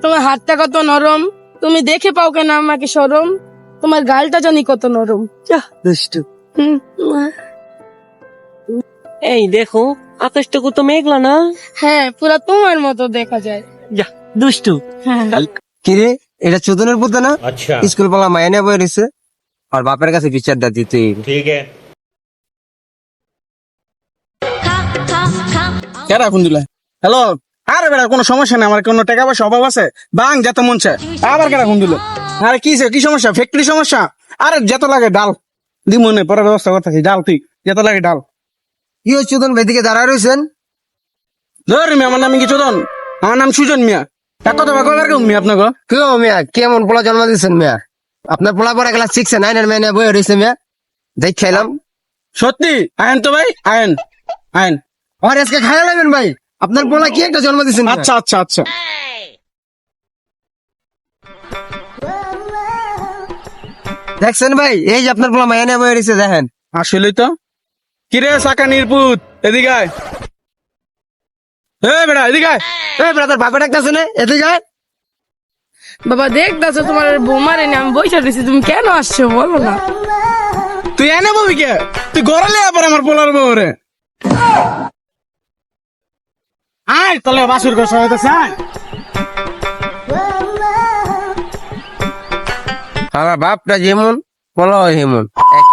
তোমার হাতটা কত নরম, তুমি দেখে পাও কেন আমাকে শরম, তোমার গালটা জানি কত নরম। দুষ্টু। হুম, এই দেখো আকাশটুকু তো মেঘলা না। হ্যাঁ পুরা তোমার মতো দেখা যায়। যা দুষ্টু। হ্যাঁ কিরে এটা চোদনের পুতে না? স্কুল পালা মাইনে বই রয়েছে আর বাপের কাছে বিচার দা দিতে। কেরা কোন দিলে? হ্যালো, আরে বেটা কোনো সমস্যা নেই, আমার কোনো টাকা পয়সা অভাব আছে, বাং যত মন চায়। আবার কেরা কোন দিল? আরে কি সমস্যা? ফ্যাক্টরি সমস্যা? আরে যত লাগে ডাল দি মনে পরে ব্যবস্থা করতেছি, ডাল তুই যত লাগে ডাল। কি হচ্ছে চোদন ভাই দিকে দাঁড়ায় রয়েছেন? ধর মিয়া, আমার নাম কি চোদন? আমার নাম সুজন মিয়া। এক কথা বা কবার কেউ মিয়া আপনাকে? কেউ মিয়া কেমন পোলা জন্ম দিচ্ছেন মিয়া? আপনার পোলা পরে ক্লাস 6 9 মাইনে বই রয়েছে মিয়া, দেখ খাইলাম। সত্যি আয়েন তো ভাই, আয়েন আয়েন। আর আজকে খাইয়া লাগবেন ভাই, আপনার পোলা কি একটা জন্ম দিচ্ছেন? আচ্ছা আচ্ছা আচ্ছা। দেখছেন ভাই, এই যে আপনার পোলা মাইনে বই রয়েছে দেখেন। আসলেই তো। কিরে সাকা নির্পুত, এদিকে আয়। বেটা এদিকে আয়। এই ব্রাদার বাপে ডাকতেছে না, এদিকে আয়। বাবা দেখতেছো তোমার বৌমারে নিয়ে আমি বসে রয়েছি, তুমি কেন আসছো বলো না? তুই এনে ববি কে? তুই গড়ালে আবার আমার পোলার বউরে। আয় তাহলে বাসুর ঘর সহায়তা আয়। আমার বাপটা যেমন পোলাও হেমন, এক